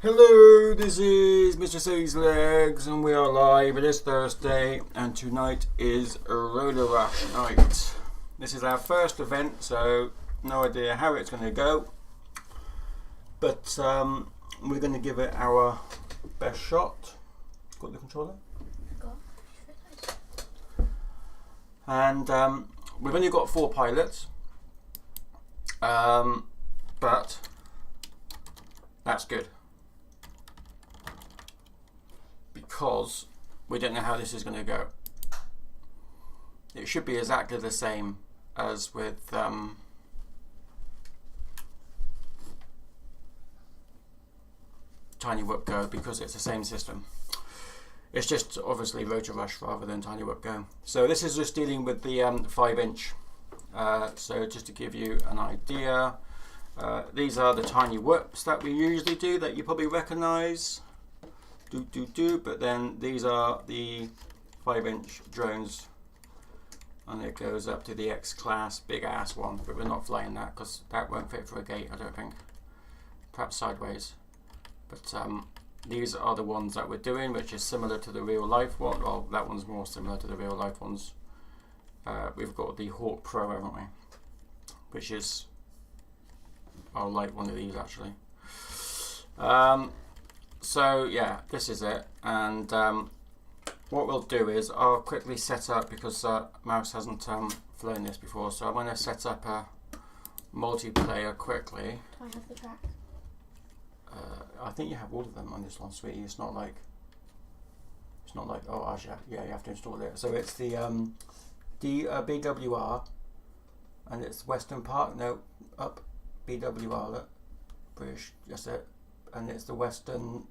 Hello, this is Mr. Say's Legs, and we are live. It is Thursday, and tonight is a RotorRush night. This is our first event, so no idea how it's going to go, but we're going to give it our best shot. Got the controller? And we've only got 4 pilots, but that's good, because we don't know how this is going to go. It should be exactly the same as with Tiny Whoop Go, because it's the same system. It's just obviously RotorRush rather than Tiny Whoop Go. So this is just dealing with the 5-inch. So just to give you an idea, these are the Tiny Whoops that we usually do, that you probably recognise. But then these are the 5-inch drones, and it goes up to the X class, big ass one, but we're not flying that because that won't fit for a gate, I don't think. Perhaps sideways. But these are the ones that we're doing, which is similar to the real life one. Well, that one's more similar to the real life ones. We've got the Hawk Pro, haven't we? Which is, I'll like one of these actually. So yeah, this is it, and what we'll do is I'll quickly set up, because Mouse hasn't flown this before, so I'm going to set up a multiplayer quickly. Do I have the track? I think you have all of them on this one, sweetie. It's not like oh actually, yeah, you have to install it. So it's the BWR, and it's Western Park. No, up BWR, look, British. That's it. And it's the Western.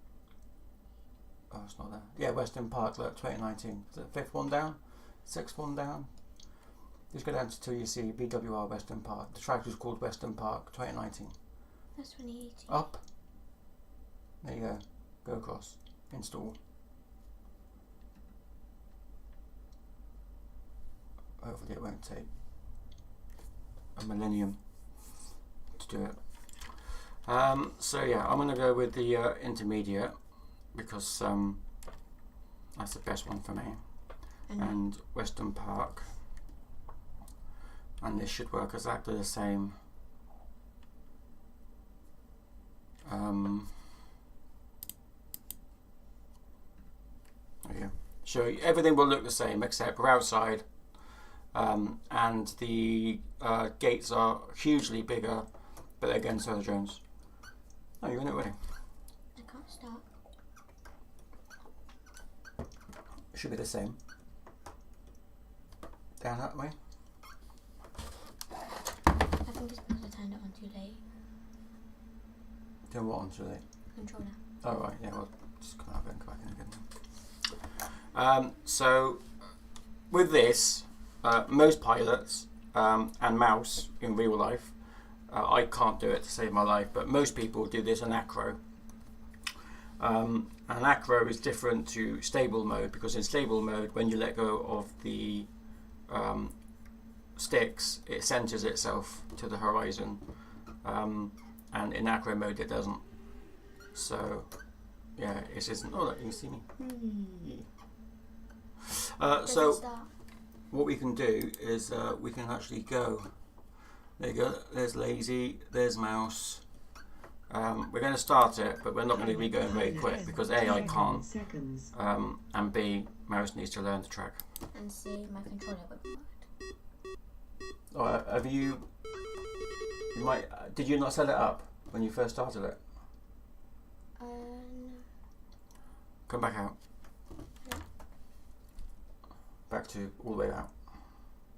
Oh, it's not there. Yeah, Western Park, look, 2019. Is it the 5th one down? 6th one down? Just go down to 2, you see BWR Western Park. The track is called Western Park 2019. That's 2018. Up. There you go. Go across. Install. Hopefully it won't take a millennium to do it. So yeah, I'm going to go with the intermediate, because that's the best one for me. And Western Park and this should work exactly the same. There you go. So everything will look the same except we're outside, and the gates are hugely bigger, but again, so are the drones. Oh, you're in it already. I can't start. It should be the same. Down that way. I think it's because I turned it on too late. Doing what on too late? Controller. Oh right, yeah, well, just come out of it and come back in again. So, with this, most pilots and mouse in real life, I can't do it to save my life, but most people do this in acro. And acro is different to stable mode, because in stable mode, when you let go of the sticks, it centers itself to the horizon, and in acro mode it doesn't. So yeah, it isn't. Oh look, you can see me. So what we can do is we can actually go. There you go. There's LaZy. There's mouse. We're going to start it, but we're not going to be going very quick because A, I can't, and B, mouse needs to learn the track. And C, my controller won't work. Oh, have you? You might. Did you not set it up when you first started it? No. Come back out. No. Back to all the way out.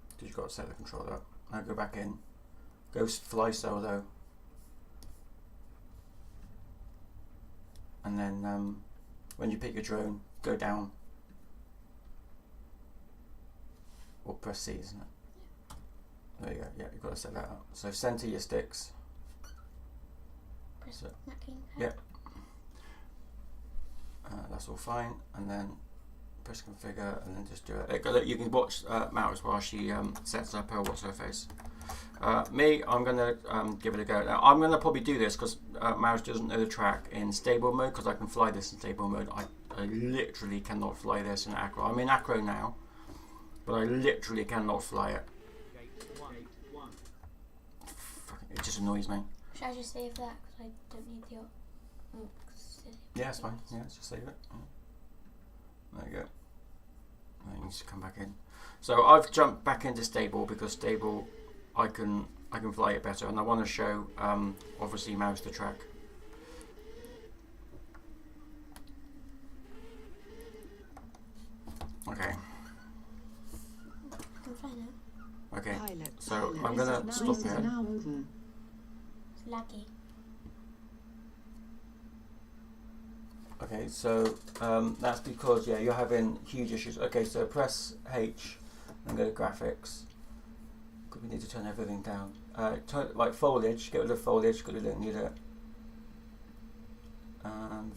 Because you've got to set the controller up. Now go back in. Go fly solo. And then when you pick your drone, go down. Or press C, isn't it? There you go. Yeah, you've got to set that up. So center your sticks. Press So, that key. yep. That's all fine. And then press configure and then just do it. You can watch Mouse while she sets up her what's her face. Me, I'm going to give it a go. Now, I'm going to probably do this because Mouse doesn't know the track in stable mode, because I can fly this in stable mode. I literally cannot fly this in acro. I'm in acro now, but I literally cannot fly it. It just annoys me. Should I just save that because I don't need the Yeah, it's fine. Yeah, let's just save it. There you go. And it needs to come back in. So I've jumped back into stable because stable I can fly it better, and I want to show obviously Mouse the track. Okay. I can fly now. Okay. So I'm gonna stop here. It's laggy. Okay, so that's because you're having huge issues. Okay, so press H and go to graphics. We need to turn everything down. Like foliage, get rid of foliage because we don't need it.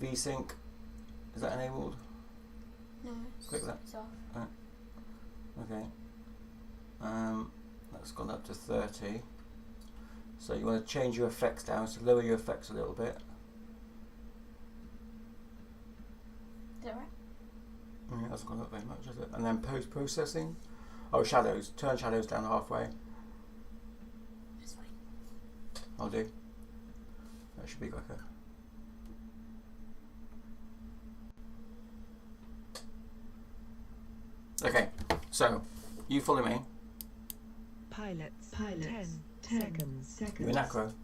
VSync, is that enabled? No, Click that. it's off. Okay. That's gone up to 30. So you want to change your effects down, so lower your effects a little bit. Is that right? Yeah, it hasn't gone up very much, has it? And then post-processing. Oh, shadows. Turn shadows down halfway. That's fine. I'll do. That should be quicker. Okay, so you follow me. Pilots. 10 seconds. You're in acro.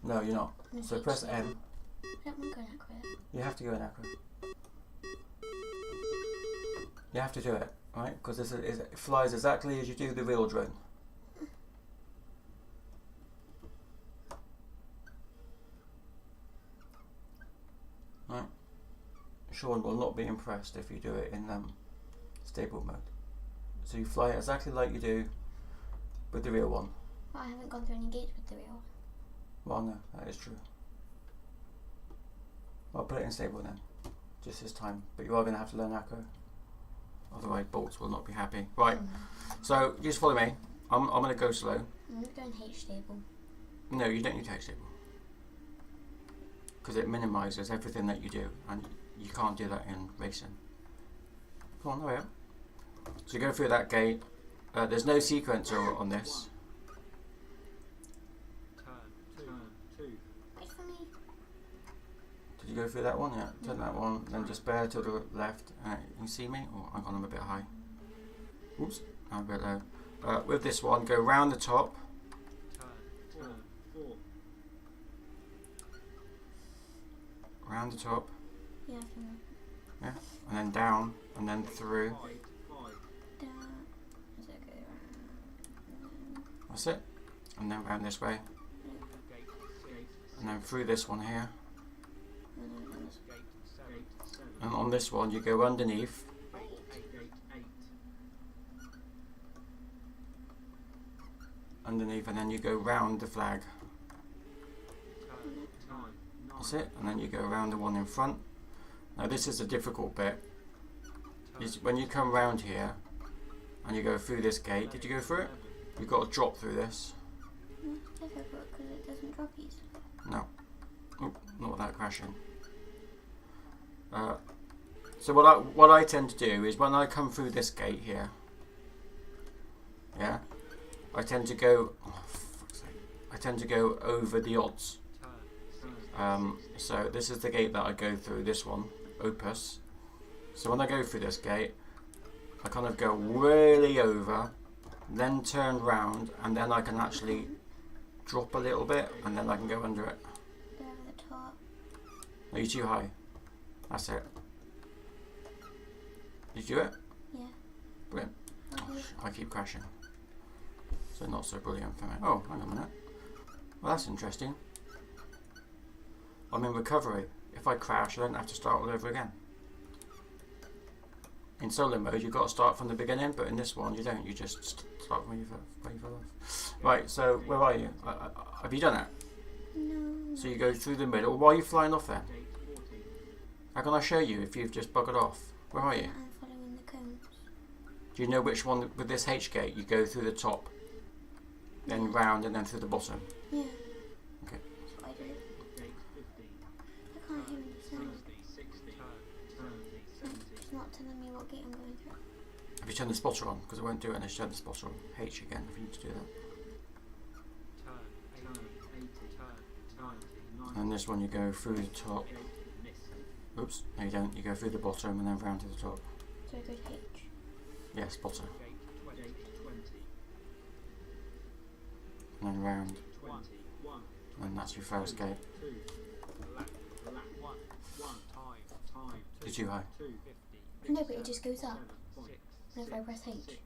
No, you're not. So press M. I don't want to go in acro. You have to go in acro. You have to do it, right? Because it flies exactly as you do the real drone. Right? Sean will not be impressed if you do it in stable mode. So you fly it exactly like you do with the real one. Well, I haven't gone through any gates with the real one. Well, no, that is true. I'll put it in stable then, just this time. But you are going to have to learn acro. Otherwise, bolts will not be happy. Right, so you just follow me. I'm going to go slow. I'm going to go in H stable. No, you don't need to H stable. Because it minimises everything that you do. And you can't do that in racing. Come on, hurry up. So you go through that gate. There's no sequencer on this. Wait for me. Did you go through that one? Yeah, turn that one, then just bear to the left. You see me? Oh, I'm gone a bit high. Oops, I'm a bit low. With this one, go round the top. Round the top. Yeah, I can. Yeah, and then down, and then through. Down. Is it okay? That's it. And then round this way. And then through this one here. And on this one, you go underneath. Underneath, and then you go round the flag. That's it, and then you go around the one in front. Now this is the difficult bit. Is when you come round here and you go through this gate. Did you go through it? You've got to drop through this. It's difficult because it doesn't drop easily. No. Oop, not without crashing. So what I tend to do is when I come through this gate here, yeah, I tend to go. Oh, fuck's sake. I tend to go over the odds. So this is the gate that I go through. This one, Opus. So when I go through this gate, I kind of go really over, then turn round, and then I can actually drop a little bit, and then I can go under it. Go over the top. No, you're too high. That's it. Did you do it? Yeah. Brilliant. Okay. Oh, I keep crashing. So not so brilliant for me. Oh, hang on a minute. Well, that's interesting. I'm in recovery. If I crash, I don't have to start all over again. In solo mode, you've got to start from the beginning, but in this one, you don't. You just start from where you fell off. Right, so where are you? Have you done it? No. So you go through the middle. Why are you flying off then? How can I show you if you've just buggered off? Where are you? I'm following the cones. Do you know which one with this H gate? You go through the top, then round, and then through the bottom. Yeah. Okay. That's what I do. I can't hear any sound. It's not telling me what gate I'm going through. Have you turned the spotter on? Because it won't do it unless you turn the spotter on. H again if you need to do that. And this one you go through the top. Oops, no you don't. You go through the bottom and then round to the top. So I go to H. Yeah, spotter. And then round. And that's your first gate. You're too high. No, but it just goes up whenever I press H.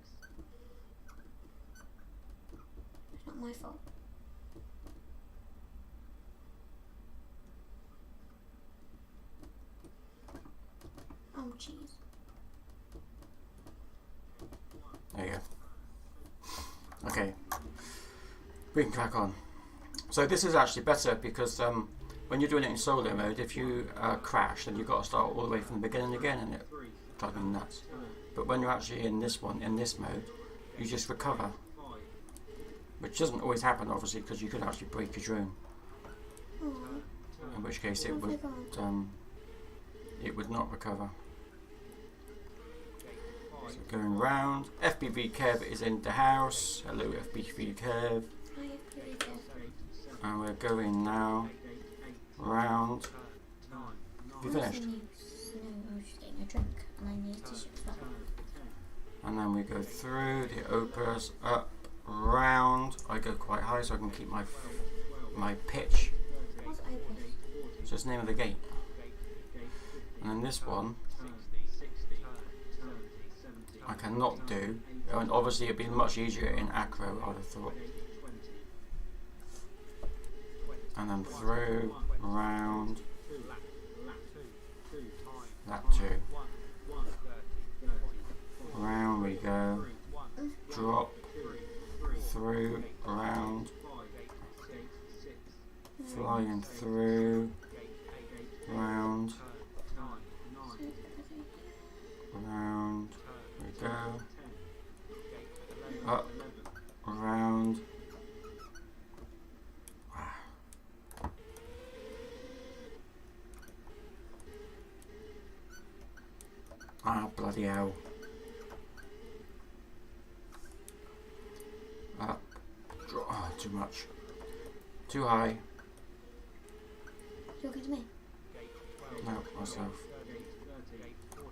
It's not my fault. Oh, jeez. There you go. Okay. We can crack on. So this is actually better because when you're doing it in solo mode, if you crash, then you've got to start all the way from the beginning again, and it drives me nuts. But when you're actually in this one, in this mode, you just recover, which doesn't always happen, obviously, because you could actually break your drone. In which case it would not recover. So going round. FPV Kev is in the house. Hello, FPV Kev. Hi, FPV Kev. And we're going now round. Have you finished? No, I was just getting a drink and I needed to ship that. And then we go through the Opus, up, round. I go quite high so I can keep my pitch. What's Opus? It's just the name of the gate. And then this one I cannot do. And obviously it'd be much easier in acro, I would have thought. And then through, round, that too. Round we go, drop, through, round, flying through, round, round we go, up, round. Ah, bloody hell. Too high. Talking to me. No, myself.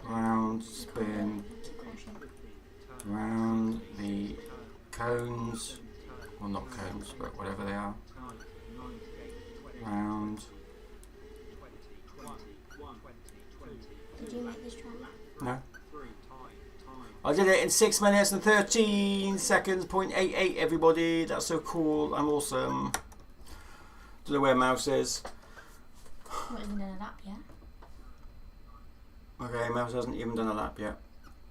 Round, spin, Keep crashing. round the cones. Well, not cones, but whatever they are. Round. Did you make this track? No. I did it in 6 minutes and 13 seconds, 0.88, everybody. That's so cool. I'm awesome. Don't know where mouse is. Not even done a lap yet. Okay, mouse hasn't even done a lap yet.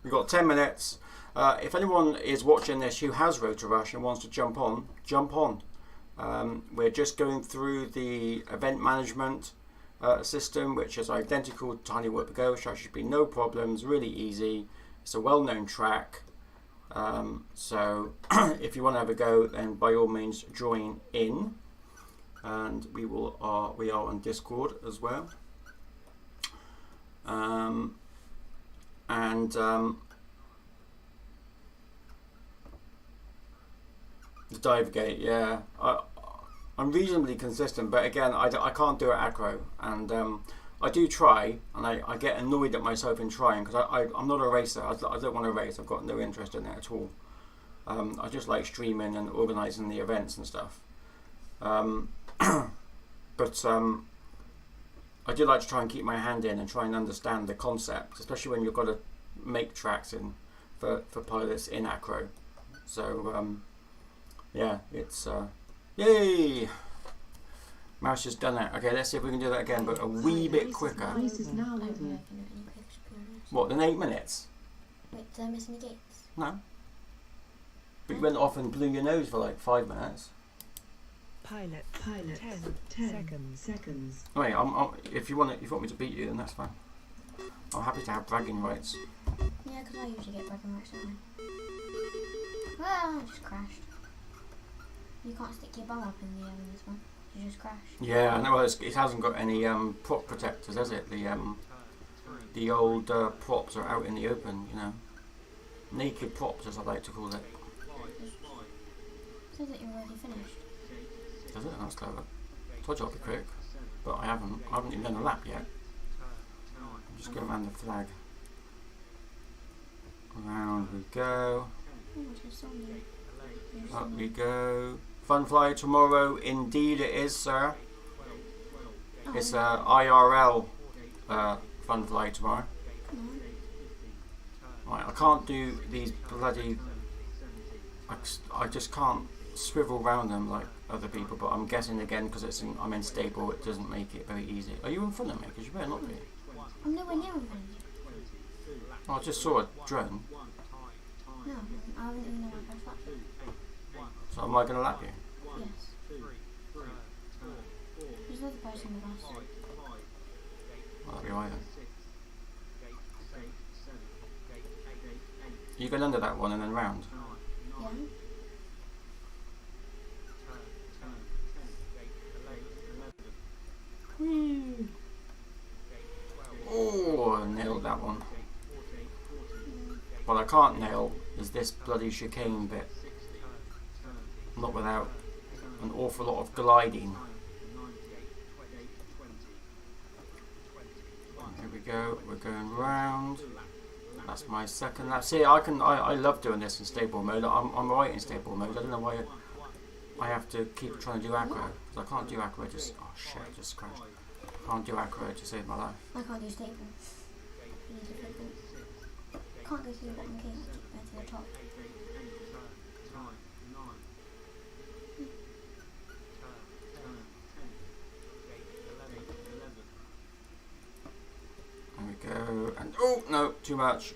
We've got 10 minutes. If anyone is watching this who has RotorRush and wants to jump on, jump on. We're just going through the event management system, which is identical to TinyWhip Go, so there should be no problems, really easy. It's a well-known track. So if you want to have a go, then by all means join in. And we are on Discord as well. The dive gate, yeah. I'm reasonably consistent, but again, I can't do it acro, and I do try, and I get annoyed at myself in trying, because I'm not a racer. I don't want to race. I've got no interest in it at all. I just like streaming and organising the events and stuff. But I do like to try and keep my hand in and try and understand the concept, especially when you've got to make tracks in for pilots in acro. So yeah, it's yay! Mouse has done it. Okay, let's see if we can do that again, but a wee bit quicker. I don't reckon it any quicker, to be honest. What, in 8 minutes? Wait, did I miss any gates? No. But you went off and blew your nose for like 5 minutes. Pilot 10 seconds. Wait, if you want me to beat you, then that's fine. I'm happy to have bragging rights. Yeah, because I usually get bragging rights, don't I? Well, I just crashed. You can't stick your bum up in the air in this one. You just crash. Yeah, I know. It hasn't got any prop protectors, has it? The old props are out in the open, you know. Naked props, as I like to call it. It says that you're already finished. Does it? That's clever. Told you I'll be quick, but I haven't even done a lap yet. I'm just going around the flag. Around we go. Oh, what's your song there? Up we go. Fun fly tomorrow, indeed it is, sir. Oh, It's IRL fun fly tomorrow. come on. Right, I can't do these bloody. I just can't swivel around them like other people, but I'm guessing again because I'm in stable, it doesn't make it very easy. Are you in front of me? Because you better not be. I'm nowhere near in front of you. Oh, I just saw a drone. No, I haven't even know my first lap. So am I going to lap you? Yes. There's another person with us. Well, that'll be right then. You go under that one and then round. Yeah? Whee! Oh, I nailed that one. What I can't nail is this bloody chicane bit. Not without an awful lot of gliding. Here we go, we're going round. That's my second lap. See, I love doing this in stable mode. I'm right in stable mode. I don't know why I have to keep trying to do acro. Because I can't do acro, oh shit, I just crashed. I can't do acro to save my life. I can't do stable. You need to flip it. Can't go through the bottom key, go to the top. There we go, and oh no, too much.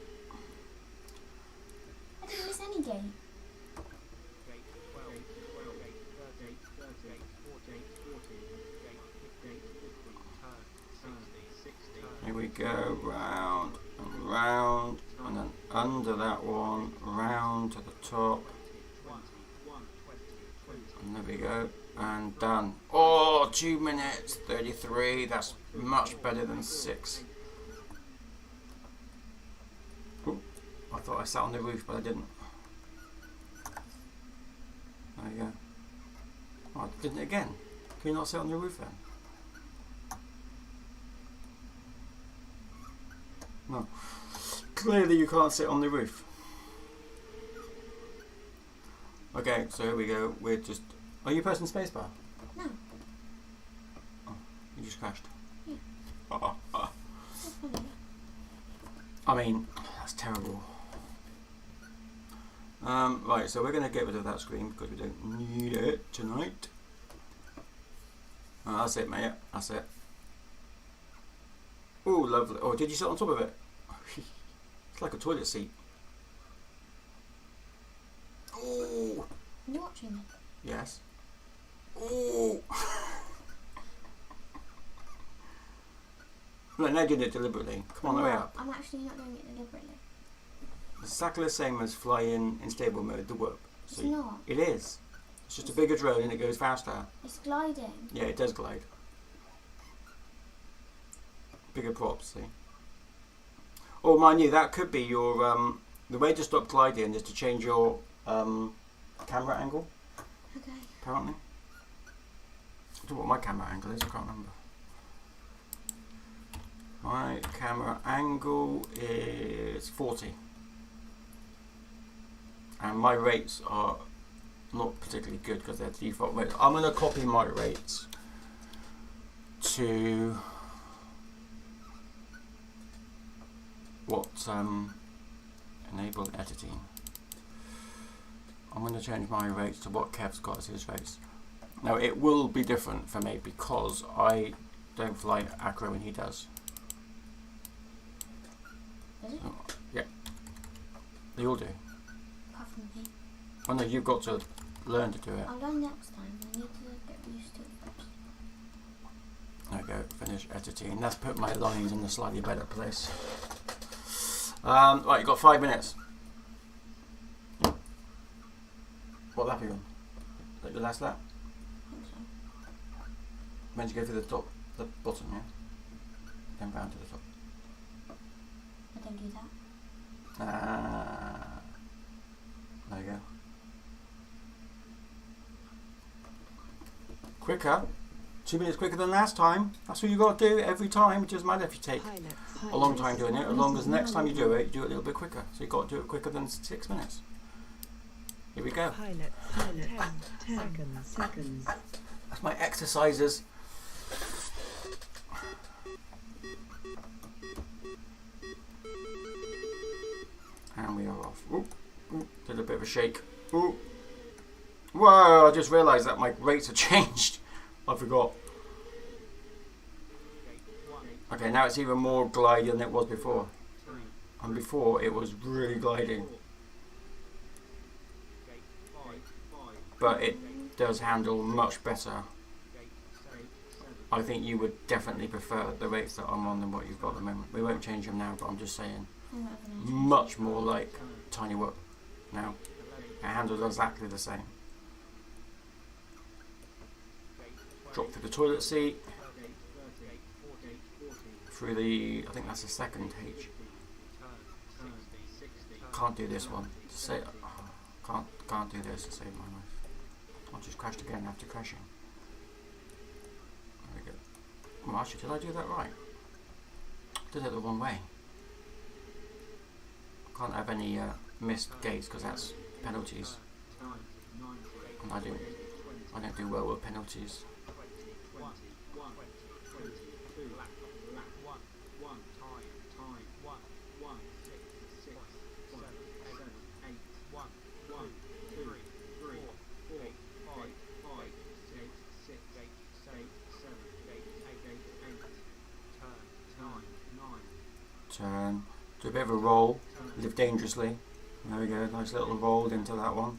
I didn't miss any gate. Here we go, round and round, and then under that one, round to the top. And there we go, and done. Oh, 2 minutes 33, that's much better than 6. Ooh, I thought I sat on the roof, but I didn't. There you go. Oh, I did it again. Can you not sit on the roof then? No. Clearly you can't sit on the roof. Okay, so here we go. We're just... Are you pressing spacebar? No. Oh, you just crashed. Yeah. That's funny. I mean, that's terrible. Right, so we're going to get rid of that screen because we don't need it tonight. Oh, that's it, mate. That's it. Oh, lovely. Oh, did you sit on top of it? It's like a toilet seat. Oh. Are you watching me? Yes. Oh. Look, now you're doing it deliberately. Come on, hurry up. I'm actually not doing it deliberately. It's exactly the same as flying in stable mode, the whoop. It's not. It is. It's just a bigger drone and it goes faster. It's gliding. Yeah, it does glide. Bigger props, see? Oh, mind you, that could be your... the way to stop gliding is to change your camera angle, Okay. apparently. I don't know what my camera angle is, I can't remember. My camera angle is 40. And my rates are not particularly good because they're default rates. I'm going to copy my rates to what enable editing. I'm going to change my rates to what Kev's got as his rates. Now it will be different for me because I don't fly acro and he does. Does it? So, yeah, they all do. Apart from me. Oh no, you've got to learn to do it. I'll learn next time. I need to get used to it first. There we go, finish editing. Let's put my lines in a slightly better place. Right, you've got 5 minutes. What lap are you on? Is that your last lap? I think so. When did you go through the top, the bottom, yeah? Then round to the top. I don't do that. There you go. Quicker. 2 minutes quicker than last time. That's what you got to do every time. It doesn't matter if you take a long time doing it, as long as the next time you do it a little bit quicker. So you've got to do it quicker than 6 minutes. Here we go. Pilot, 10 seconds. That's my exercises. And we are off. Ooh, ooh, did a bit of a shake. Ooh. Whoa, I just realised that my rates have changed. I forgot. Okay, now it's even more gliding than it was before. And before it was really gliding. But it does handle much better. I think you would definitely prefer the rates that I'm on than what you've got at the moment. We won't change them now, but I'm just saying. Much more like Tiny Whoop now. It handles exactly the same. Drop through the toilet seat. Through the, I think that's the second H. Can't do this one. Can't do this to save my life. I just crashed again after crashing. There we go. Well, actually, did I do that right? Did it the wrong way. Can't have any missed gates because that's penalties. And I don't do well with penalties. Turn, do a bit of a roll, live dangerously. There we go, nice little roll into that one,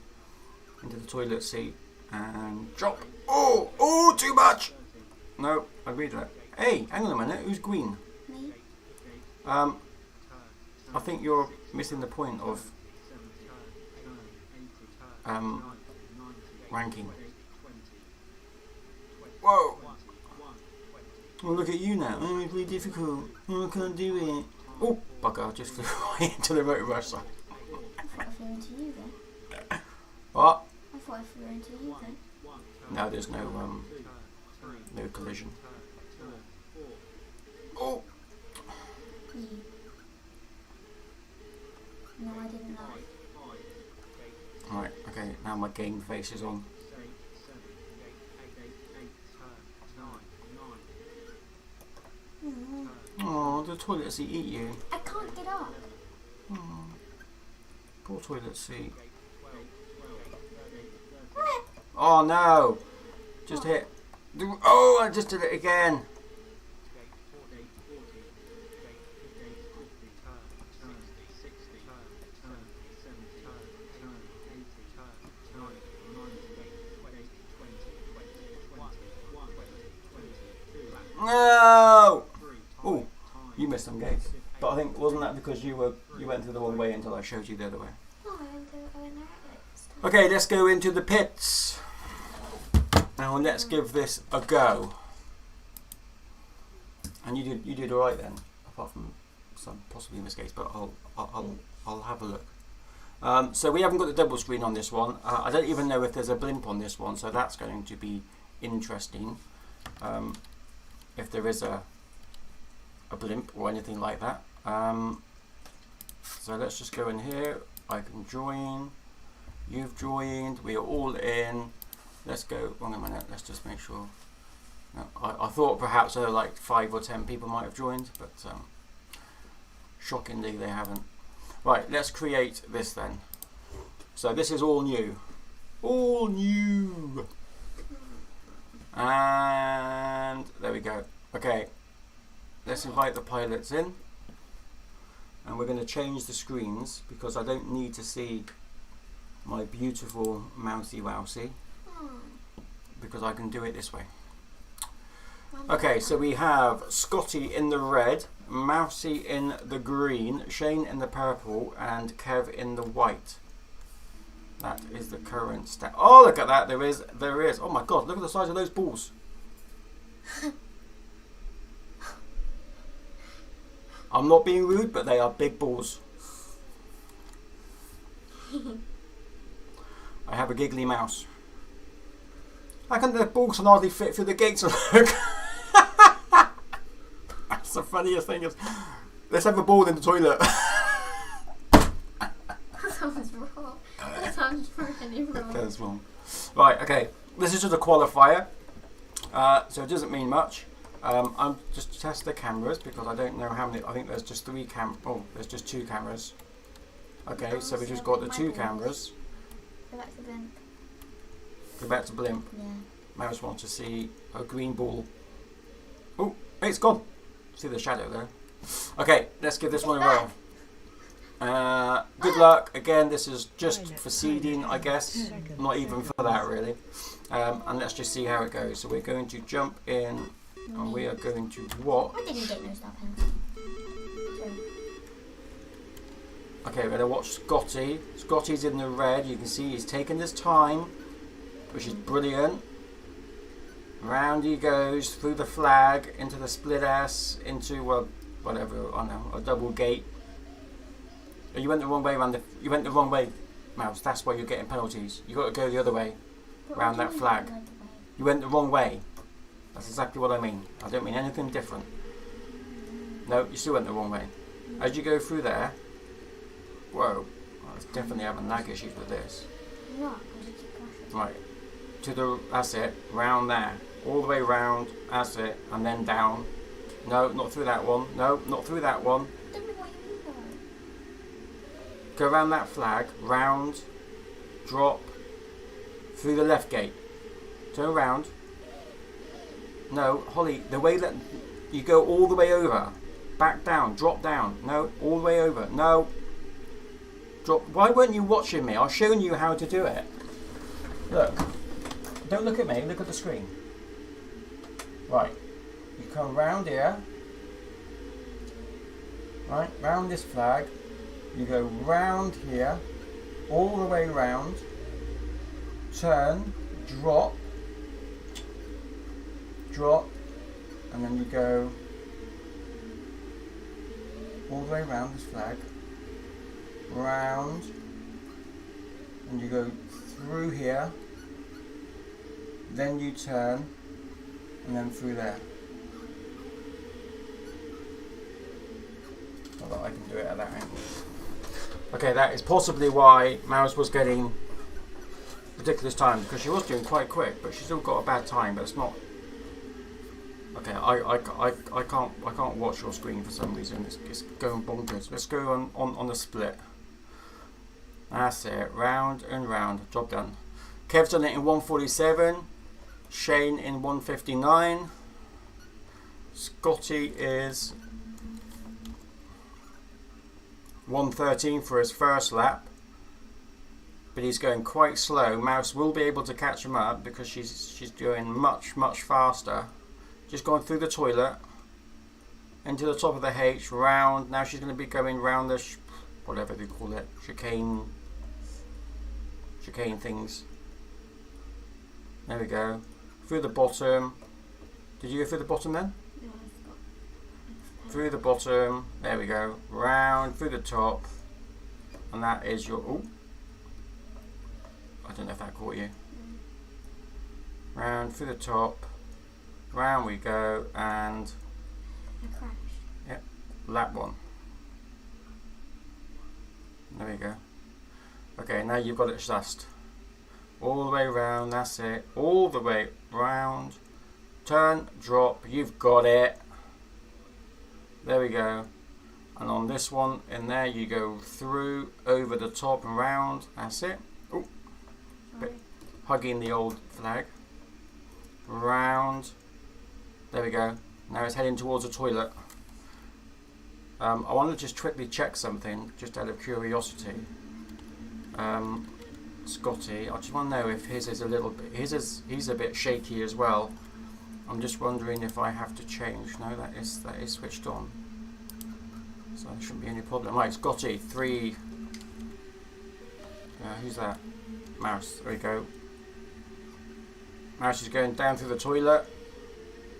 into the toilet seat, and drop. Oh, too much. No, I read that. Hey, hang on a minute, who's green? Me? I think you're missing the point of ranking. Whoa! Oh, look at you now. Oh, it's really difficult. Oh, I can't do it. Oh, bugger, I just flew right into the RotorRush side. I thought I flew into you then. What? I thought I flew into you then. No, there's no no collision. Oh! Yeah. No, I didn't know. Right, okay, now my game face is on. Oh, the toilet seat eat you. I can't get up. Oh, poor toilet seat. Oh no! Just hit. Oh, I just did it again. No! Oh, you missed some gates. But I think, wasn't that because you went through the wrong way until I showed you the other way? No, I went the right way. Okay, let's go into the pits. Now let's give this a go. And you did all right then, apart from some possibly mistakes. But I'll have a look. So we haven't got the double screen on this one. I don't even know if there's a blimp on this one, so that's going to be interesting. If there is a blimp or anything like that. So let's just go in here. I can join. You've joined. We are all in. Let's go. Wait a minute. Let's just make sure. No, I thought perhaps like 5 or 10 people might have joined, but shockingly they haven't. Right. Let's create this then. So this is all new. All new. And there we go. Okay. Let's invite the pilots in. And we're going to change the screens because I don't need to see my beautiful mousy wousy, because I can do it this way. Okay, so we have Scotty in the red, Mousy in the green, Shane in the purple, and Kev in the white. That is the current stat. Oh, look at that! There is. Oh my God! Look at the size of those balls. I'm not being rude, but they are big balls. I have a giggly mouse. I can the balls can hardly fit through the gates. That's the funniest thing is. Let's have a ball in the toilet. That sounds wrong. That sounds really wrong. That's wrong. Right, okay. This is just a qualifier. So it doesn't mean much. I'm just to test the cameras because I don't know how many. I think there's just there's just 2 cameras. Okay, so we just got the 2 cameras. Go back to blimp. Go back to blimp. Yeah. Mouse wants to see a green ball. Oh, hey, it's gone. See the shadow there. Okay, let's give this one a roll. Good luck. Again, this is just for seeding, I guess. Not even for that, really. And let's just see how it goes. So we're going to jump in. And we are going to watch. I didn't get no stuff in. Okay, we're going to watch Scotty. Scotty's in the red. You can see he's taking his time, which is brilliant. Round he goes through the flag, into the split S, into whatever, I don't know, a double gate. Oh, you went the wrong way around the. You went the wrong way, Mouse. That's why you're getting penalties. You got to go the other way, around that flag. You went the wrong way. That's exactly what I mean. I don't mean anything different. No, you still went the wrong way. As you go through there, whoa, I was definitely having lag issues with this. No, right, that's it, round there, all the way round, that's it, and then down. No, not through that one. No, not through that one. I don't know what you mean though. Go around that flag, round, drop, through the left gate. Turn around. No, Holly, the way that you go all the way over, back down, drop down. No, all the way over. No, drop. Why weren't you watching me? I've shown you how to do it. Look, don't look at me. Look at the screen. Right, you come round here. Right, round this flag. You go round here, all the way round. Turn, drop. Drop, and then you go all the way around this flag, round, and you go through here, then you turn, and then through there. Although I can do it at that angle. Okay, that is possibly why Mouse was getting ridiculous time, because she was doing quite quick, but she still got a bad time. But it's not. Okay, I can't watch your screen for some reason. It's going bonkers. Let's go on the split. That's it. Round and round. Job done. Kev's done it in 147. Shane in 159. Scotty is 113 for his first lap, but he's going quite slow. Mouse will be able to catch him up because she's going much faster. Just going through the toilet into the top of the H, round. Now she's going to be going round the whatever they call it, chicane things. There we go. Through the bottom. Did you go through the bottom then? No, I forgot. Through the bottom. There we go. Round through the top, and that is your. Oh, I don't know if that caught you. Round through the top. Round we go, and I crashed. yep, lap one. There we go. Okay, now you've got it just. All the way round, that's it. All the way round. Turn, drop, you've got it. There we go. And on this one, in there, you go through, over the top and round. That's it. Oh, bit hugging the old flag. Round. There we go. Now it's heading towards the toilet. I want to just quickly check something, just out of curiosity. Scotty, I just want to know if his is a little bit. He's a bit shaky as well. I'm just wondering if I have to change. No, that is switched on, so there shouldn't be any problem. Right, Scotty, 3. Who's that? Mouse. There we go. Mouse is going down through the toilet.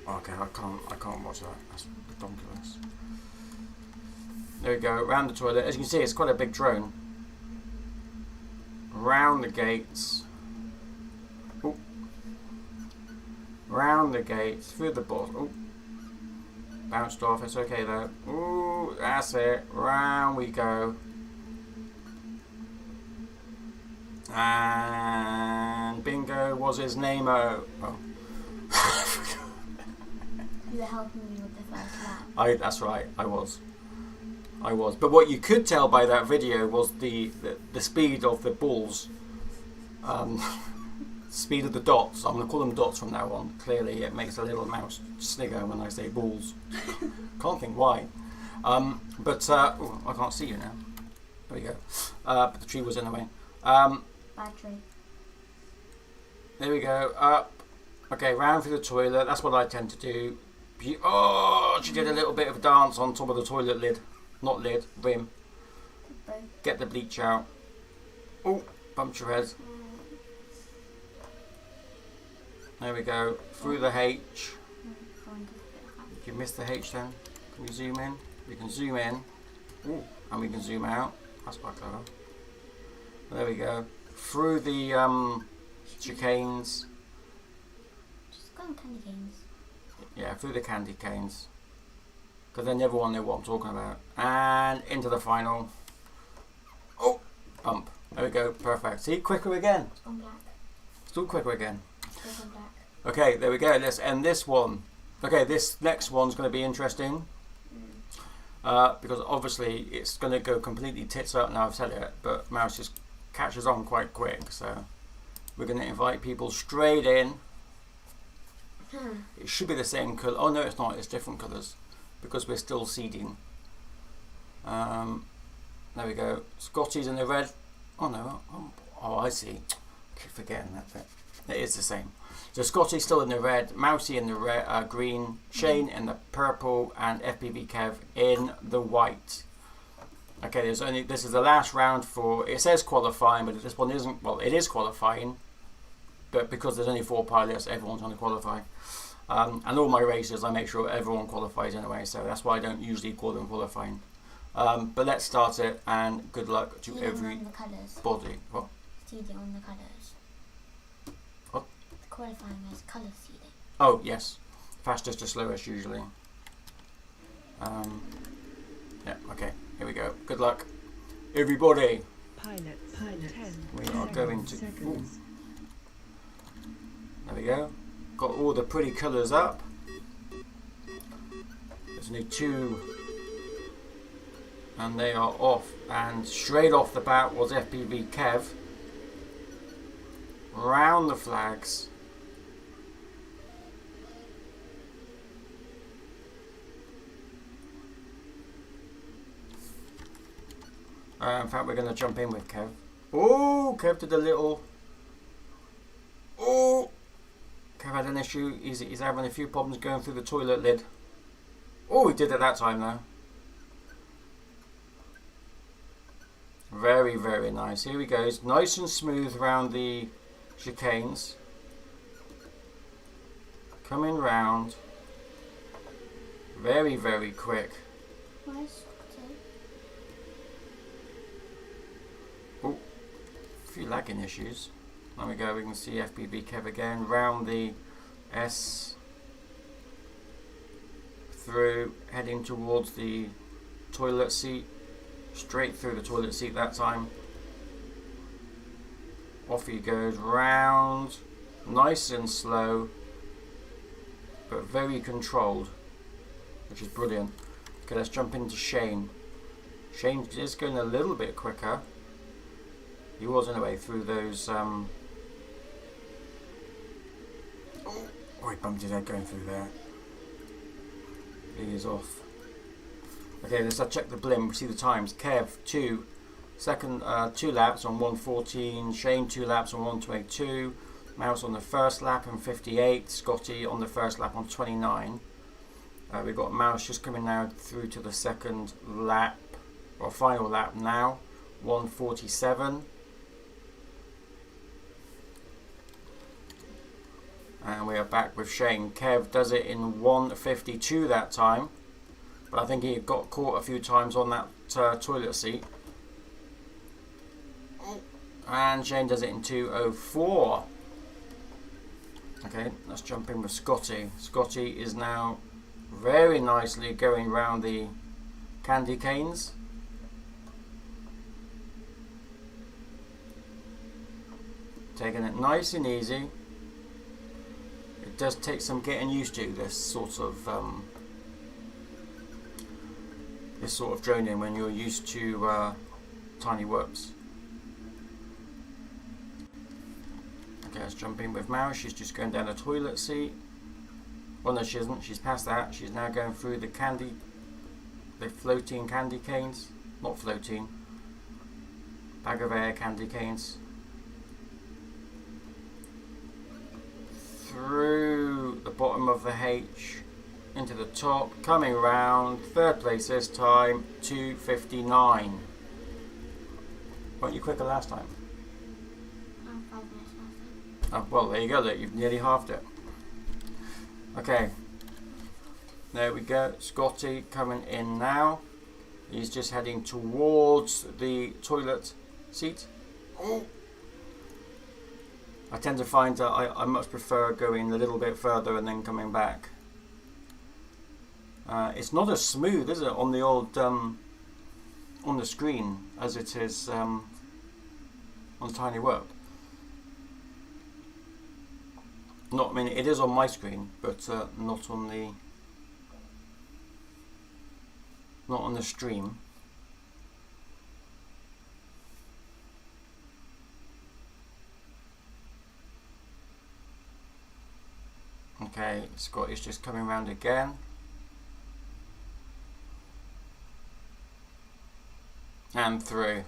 Okay, I can't watch that. That's ridiculous. There we go, around the toilet. As you can see, it's quite a big drone. Round the gates. Ooh. Round the gates, through the bottom. Ooh. Bounced off, it's okay though. Ooh, that's it. Round we go. And bingo was his name-o. Oh. You were helping me with the first lap. That's right, I was. But what you could tell by that video was the speed of the balls. Speed of the dots. I'm going to call them dots from now on. Clearly it makes a little mouse snigger when I say balls. Can't think why. But ooh, I can't see you now. There we go. But the tree was in the way. Bad tree. There we go. Up. Okay, round through the toilet. That's what I tend to do. Oh, she did a little bit of a dance on top of the toilet lid. Not lid, rim. Get the bleach out. Oh, bumped your head. There we go. Through the H. You missed the H then. Can we zoom in? We can zoom in. Ooh, and we can zoom out. That's quite clever. There we go. Through the chicanes. Just go on candy canes. Yeah, through the candy canes. Because then everyone know what I'm talking about. And into the final. Oh, bump. There we go, perfect. See, quicker again. It's gone black. Still quicker again. It's gone black. Okay, there we go. Let's end this one. Okay, this next one's going to be interesting. Because obviously it's going to go completely tits up now I've said it. But Mouse just catches on quite quick. So we're going to invite people straight in. It should be the same colour. Oh no, it's not. It's different colours. Because we're still seeding. There we go. Scotty's in the red. Oh no. Oh, I see. Keep forgetting that bit. It is the same. So Scotty's still in the red. Mousy in the red, green. Shane in the purple, and FPV Kev in the white. Okay, this is the last round for. It says qualifying, but this one isn't. Well, it is qualifying, but because there's only 4 pilots, everyone's going to qualify. And all my races, I make sure everyone qualifies anyway, so that's why I don't usually call them qualifying. But let's start it, and good luck to everybody. What? Seeding on the colours. What? The qualifying is colour seeding. Oh, yes. fastest to slowest usually. Yeah, okay, here we go. Good luck, everybody. Pilot 10. We are going to. Seconds. There we go. Got all the pretty colours up. There's only 2, and they are off. And straight off the bat was FPV Kev. Round the flags. In fact, we're going to jump in with Kev. Oh, Kev did a little. Oh, Kev had an issue. He's having a few problems going through the toilet lid. Oh, he did it that time though. Very, very nice. Here he goes. Nice and smooth around the chicanes. Coming round. Very, very quick. Where's Oh, a few lagging issues. There we go, we can see FPV Kev again, round the S, through, heading towards the toilet seat, straight through the toilet seat that time. Off he goes, round, nice and slow, but very controlled, which is brilliant. Okay, let's jump into Shane. Shane is going a little bit quicker. He was in a way through those. Oh, he bumped his head going through there. He is off. Okay, let's check the blimp. We see the times. Kev 2 laps on 1:14. Shane 2 laps on 1:22. Mouse on the first lap on 58. Scotty on the first lap on 29. We've got Mouse just coming now through to the second lap, or final lap now, 1:47. And we are back with Shane. Kev does it in 1:52 that time, but I think he got caught a few times on that toilet seat. And Shane does it in 2:04. Okay, let's jump in with Scotty. Scotty is now very nicely going round the candy canes. Taking it nice and easy. It does take some getting used to this sort of droning when you're used to tiny whoops. Okay, let's jump in with Mouse. She's just going down the toilet seat. Well, no, she isn't. She's past that. She's now going through the floating candy canes. Not floating. Bag of air candy canes. Through the bottom of the H into the top, coming round, third place this time, 2:59. Weren't you quicker last time? 5 minutes last time. Oh, well, there you go, look, you've nearly halved it. Okay, there we go. Scotty coming in now. He's just heading towards the toilet seat. Oh. I tend to find that I much prefer going a little bit further and then coming back. It's not as smooth, is it, on the old on the screen as it is on Tiny Whoop. Not, I mean, it is on my screen, but not on the stream. Okay, Scott is just coming round again. And through.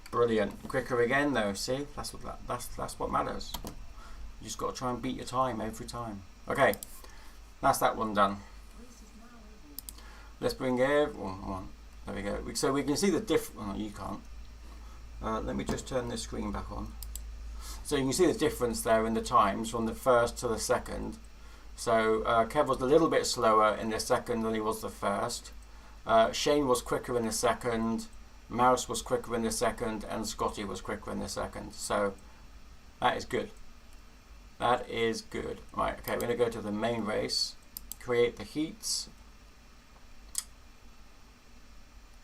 Brilliant. Quicker again though, see? That's what matters. You just got to try and beat your time every time. Okay, that's that one done. Let's bring everyone on. There we go. So we can see the difference. Oh, you can't. Let me just turn this screen back on. So you can see the difference there in the times from the first to the second. So Kev was a little bit slower in the second than he was the first. Shane was quicker in the second. Mouse was quicker in the second, and Scotty was quicker in the second. So that is good. That is good. Right, okay, we're going to go to the main race. Create the heats.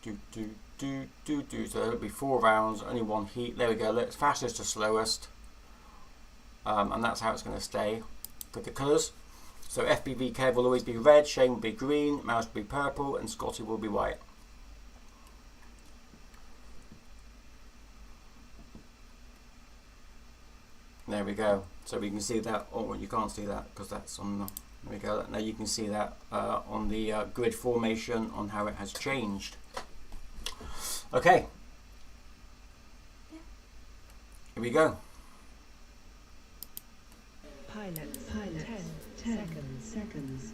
So it'll be 4 rounds, only 1 heat. There we go. Let's fastest to slowest. And that's how it's going to stay with the colours. So FPV Kev will always be red, Shane will be green, Mouse will be purple, and Scotty will be white. There we go. So we can see that. Oh, you can't see that because that's on the. There we go. Now you can see that on the grid formation on how it has changed. Okay. Here we go. Pilot 10 seconds.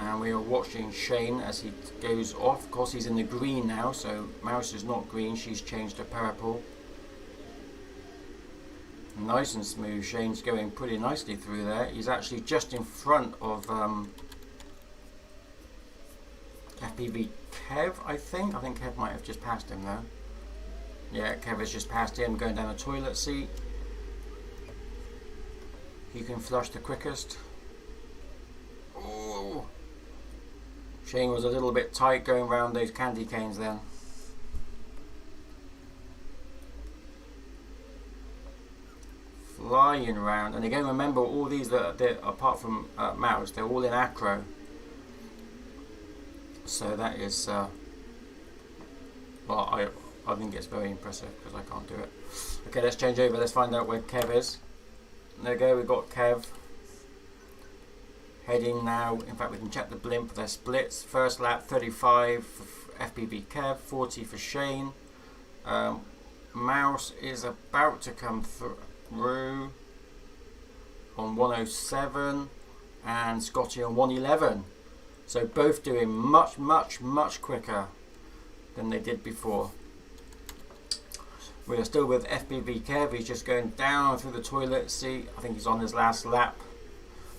And we are watching Shane as he goes off. Of course, he's in the green now, so Mouse is not green. She's changed to purple. Nice and smooth. Shane's going pretty nicely through there. He's actually just in front of FPV Kev, I think. I think Kev might have just passed him though. Yeah, Kev has just passed him, going down the toilet seat. He can flush the quickest. Ooh. Shane was a little bit tight going around those candy canes then. Flying around, and again remember all these that apart from Mouse, they're all in acro. So that is well, I think it's very impressive because I can't do it. Okay, let's change over. Let's find out where Kev is. There we go. We've got Kev heading now. In fact, we can check the blimp for their splits. First lap 35 for FPV Kev, 40 for Shane. Mouse is about to come through on 107 and Scotty on 111. So both doing much quicker than they did before. We are still with FPV Kev. He's just going down through the toilet seat. I think he's on his last lap.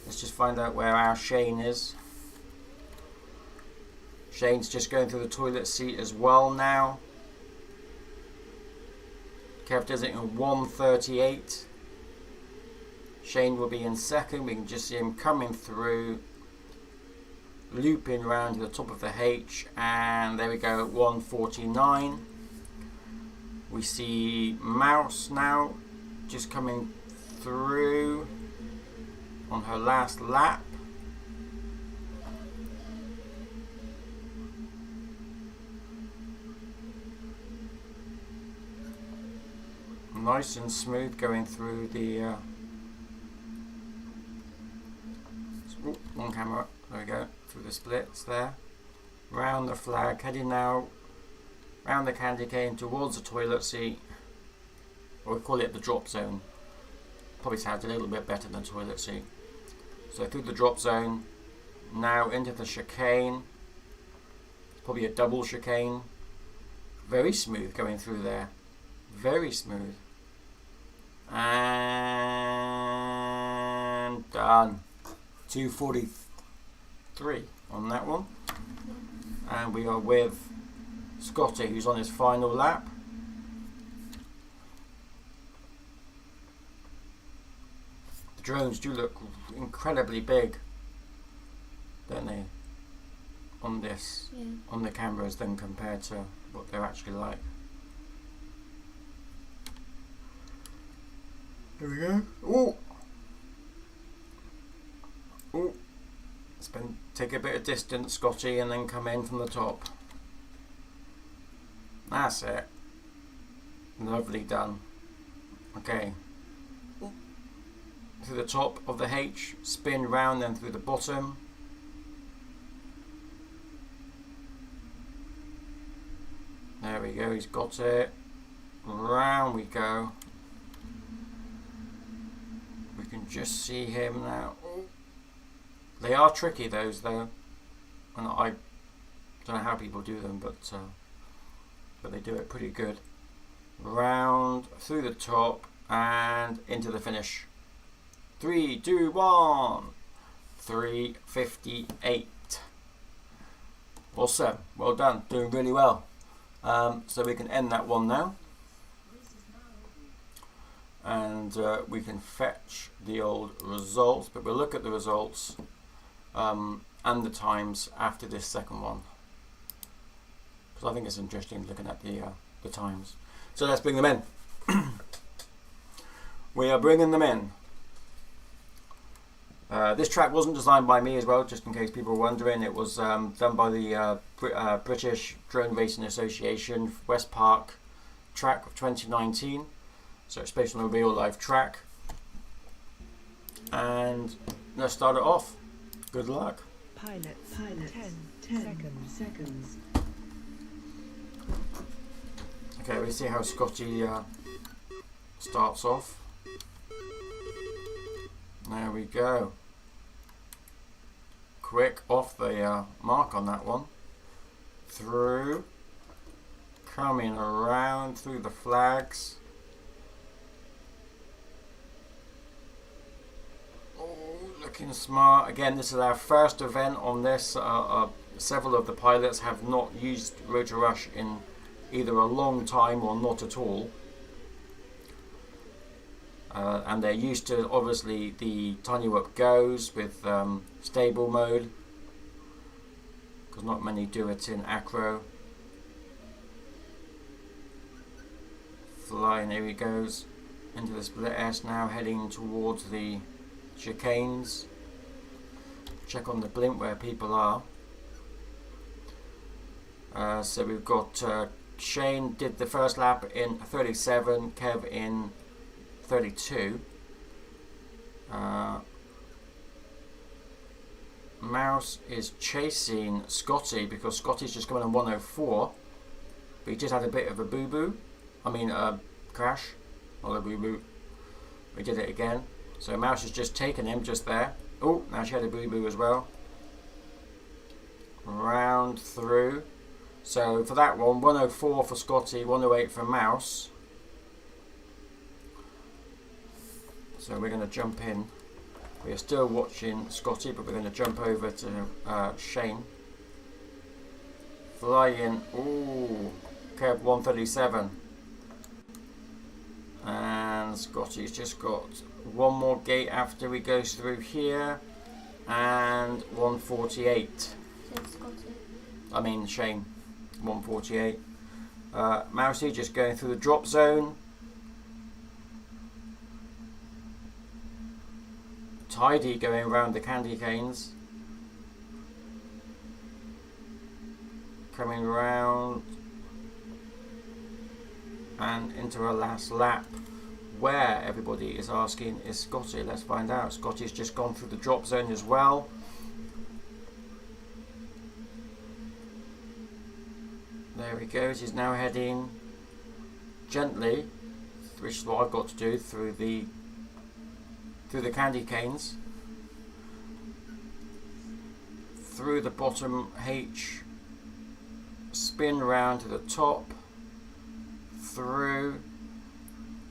Let's just find out where our Shane is. Shane's just going through the toilet seat as well now. Kev does it in 1:38. Shane will be in second. We can just see him coming through, looping around to the top of the H, and there we go, 1:49. We see Mouse now just coming through on her last lap. Nice and smooth going through the one camera, there we go, through the splits there. Round the flag, heading now round the candy cane towards the toilet seat. Or we call it the drop zone. Probably sounds a little bit better than toilet seat. So through the drop zone, now into the chicane. Probably a double chicane. Very smooth going through there. Very smooth. And done. 2:43 on that one. And we are with Scotty, who's on his final lap. The drones do look incredibly big, don't they, on this, on the cameras, than compared to what they're actually like. There we go. Oh! Oh! Take a bit of distance, Scotty, and then come in from the top. That's it. Lovely done. Okay. Through the top of the H, spin round, then through the bottom. There we go, he's got it. Round we go. We can just see him now. They are tricky, those though, and I don't know how people do them, but they do it pretty good. Round through the top and into the finish. 3, 2, 1. 3:58. Awesome, well done, doing really well. So we can end that one now. And we can fetch the old results, but we'll look at the results and the times after this second one. Because I think it's interesting looking at the times. So let's bring them in. We are bringing them in. This track wasn't designed by me as well, just in case people were wondering. It was done by the British Drone Racing Association West Park track of 2019. So it's based on a real life track. And let's start it off. Good luck. Pilot 10 seconds. Okay, we see how Scotty starts off. There we go. Quick off the mark on that one. Through. Coming around through the flags. Oh, looking smart. Again, this is our first event on this. Several of the pilots have not used RotorRush in either a long time or not at all. And they're used to obviously the Tiny Whoop Goes with stable mode, because not many do it in acro. Flying, here he goes into the split S now, heading towards the chicanes. Check on the blimp where people are. So we've got Shane did the first lap in 37, Kev in 32. Mouse is chasing Scotty because Scotty's just coming on 104, but he just had a bit of a boo-boo. I mean crash, not a boo-boo. We did it again. So Mouse has just taken him just there. Oh, now she had a boo-boo as well. Round through. So for that one, 104 for Scotty, 108 for Mouse. So we're going to jump in. We are still watching Scotty, but we're going to jump over to Shane. Flying, ooh, Kev 137. And Scotty's just got one more gate after he goes through here. And 148. I mean Shane, 148. Mousy just going through the drop zone. Tidy going around the candy canes. Coming round and into our last lap, where everybody is asking is Scotty. Let's find out. Scotty's just gone through the drop zone as well. There he goes. He's now heading gently, which is what I've got to do, through the candy canes, through the bottom H, spin round to the top, through.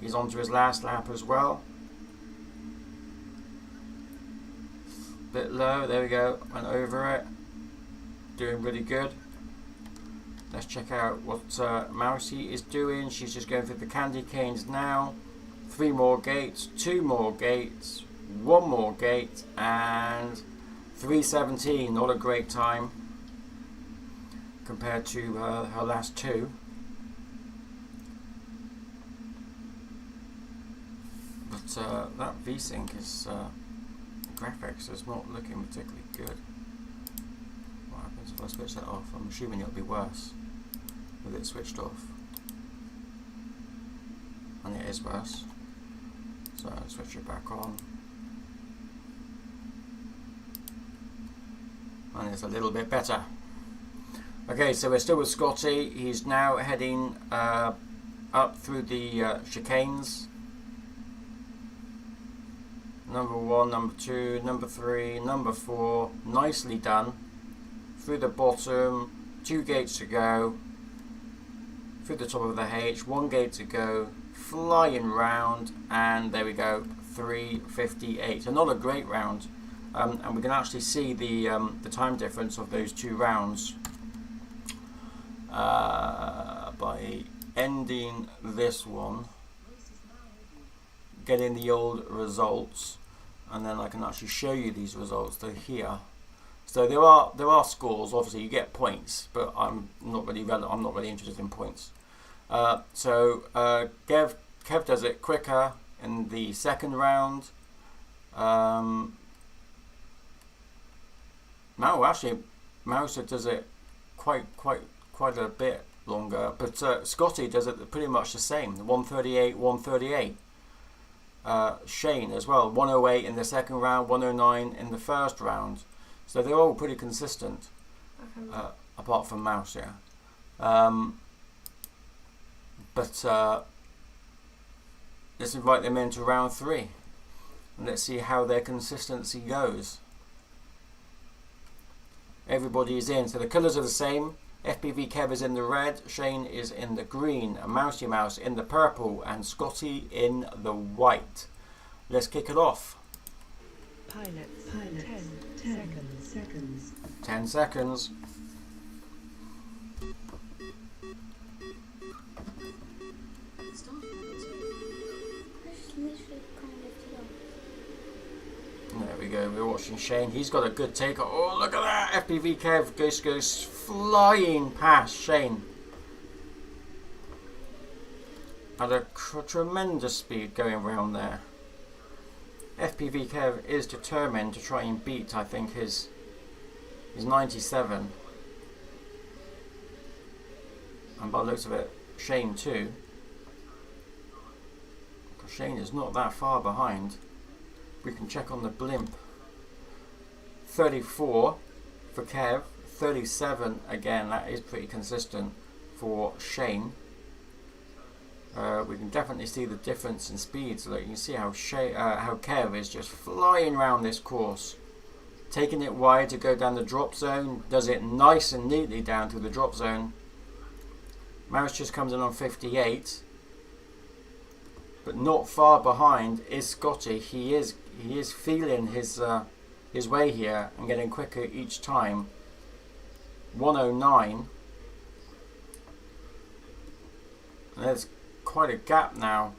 He's on to his last lap as well. Bit low, there we go, went over it. Doing really good. Let's check out what Mousy is doing. She's just going through the candy canes now. 3 more gates, 2 more gates, 1 more gate, and 3:17. Not a great time compared to her last 2. But that V-Sync is graphics is not looking particularly good. What happens if I switch that off? I'm assuming it'll be worse with it switched off, and it is worse. So I'll switch it back on, and it's a little bit better. Okay, so we're still with Scotty. He's now heading up through the chicanes. Number 1, number 2, number 3, number 4. Nicely done. Through the bottom, 2 gates to go. Through the top of the H, 1 gate to go. Flying round, and there we go, 3:58. So not a great round, and we can actually see the time difference of those 2 rounds. by ending this one, getting the old results, and then I can actually show you these results. They're here. So there are scores. Obviously, you get points, but I'm not really interested in points. So Kev does it quicker in the second round. Mouser does it quite a bit longer, but Scotty does it pretty much the same. 138, 138. Shane as well, 108 in the second round, 109 in the first round. So they're all pretty consistent, apart from Mouse, yeah. But let's invite them into round 3, and let's see how their consistency goes. Everybody is in, so the colours are the same. FPV Kev is in the red, Shane is in the green, and Mousey Mouse in the purple, and Scotty in the white. Let's kick it off. Pilot 10 seconds. 10 seconds. There we go, we're watching Shane. He's got a good take. Oh, look at that! FPV Kev goes flying past Shane at a tremendous speed going around there. FPV Kev is determined to try and beat, I think, his 97. And by the looks of it, Shane too. Because Shane is not that far behind. We can check on the blimp. 34 for Kev, 37 again, that is pretty consistent for Shane. We can definitely see the difference in speeds. Look, you can see how Kev is just flying around this course, taking it wide to go down the drop zone, does it nice and neatly down through the drop zone. Mouse just comes in on 58, but not far behind is Scotty. He is feeling his way here and getting quicker each time. 109. And there's quite a gap now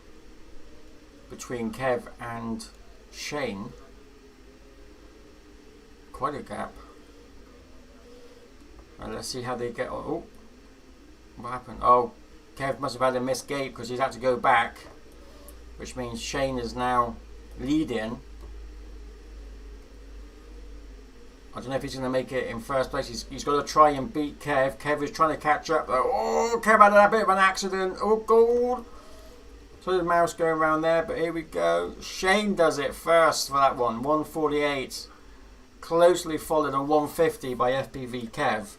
between Kev and Shane. Quite a gap. And let's see how they get on. Oh, what happened? Oh, Kev must have had a missed gate because he's had to go back, which means Shane is now leading. I don't know if he's going to make it in first place. He's got to try and beat Kev. Kev is trying to catch up. Oh, Kev had a bit of an accident. Oh, God. So there's Mouse going around there, but here we go. Shane does it first for that one. 148. Closely followed on 150 by FPV Kev.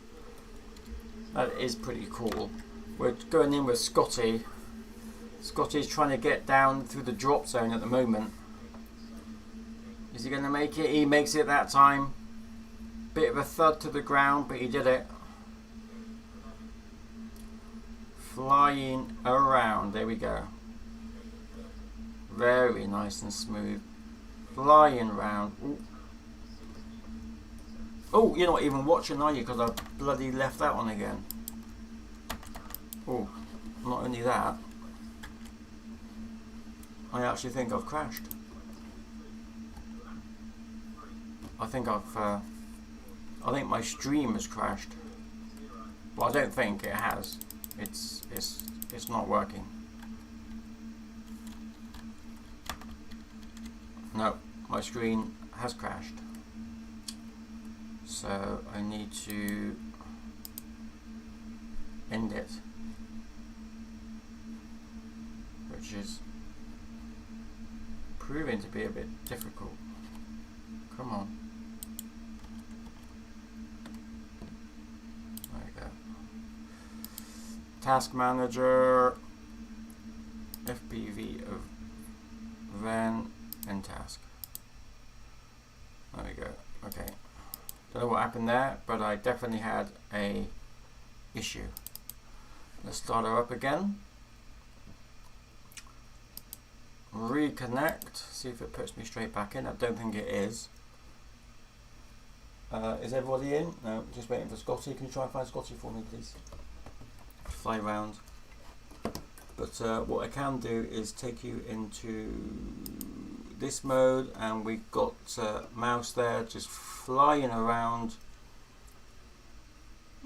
That is pretty cool. We're going in with Scotty. Scotty's trying to get down through the drop zone at the moment. Is he going to make it? He makes it that time. Bit of a thud to the ground, but he did it. Flying around. There we go. Very nice and smooth. Flying around. Ooh. Oh, you're not even watching, are you? Because I bloody left that one again. Oh, not only that, I actually think I've crashed. I think my stream has crashed. Well, I don't think it has. It's not working. No, my screen has crashed. So I need to end it, which is proving to be a bit difficult. Come on. There we go. Task manager, FPV of van and task. There we go. Okay. Don't know what happened there, but I definitely had a issue. Let's start her up again. Reconnect. See if it puts me straight back in. I don't think it is. Is everybody in? No, just waiting for Scotty. Can you try and find Scotty for me, please? fly around. But what I can do is take you into this mode, and we've got mouse there just flying around.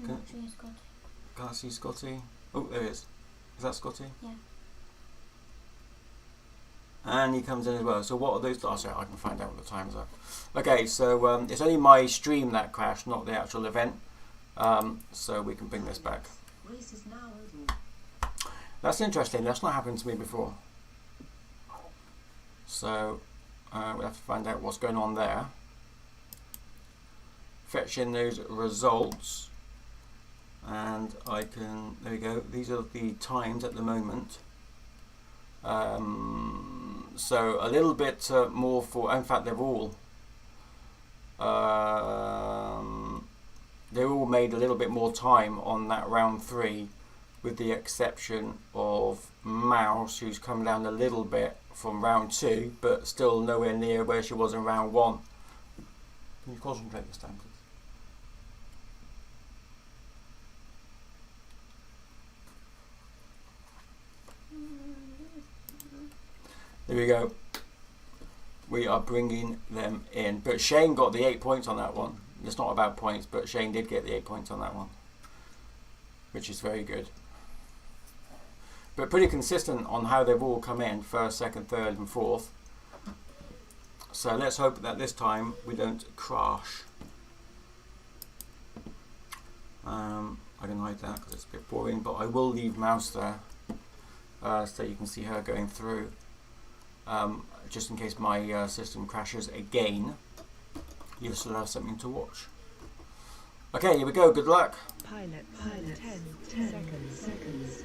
I'm not sure it's got. Can't see Scotty. Oh, there he is. Is that Scotty? Yeah. And he comes in as well. So what are those? Oh, sorry, I can find out what the times are. Okay, so it's only my stream that crashed, not the actual event. So we can bring this back. Race is now over. That's interesting. That's not happened to me before. So we'll have to find out what's going on there. Fetch in those results, and I can. There we go. These are the times at the moment. So a little bit more for. In fact, they're all made a little bit more time on that round 3. With the exception of Mouse, who's come down a little bit from round 2, but still nowhere near where she was in round 1. Can you concentrate this time, please? There we go. We are bringing them in. But Shane got the 8 points on that one. It's not about points, but Shane did get the 8 points on that one, which is very good. But pretty consistent on how they've all come in, 1st, 2nd, 3rd and 4th. So let's hope that this time we don't crash. I can hide that because it's a bit boring, but I will leave Mouse there so you can see her going through. Just in case my system crashes again, you'll still have something to watch. Okay, here we go, good luck. Pilot 10 seconds.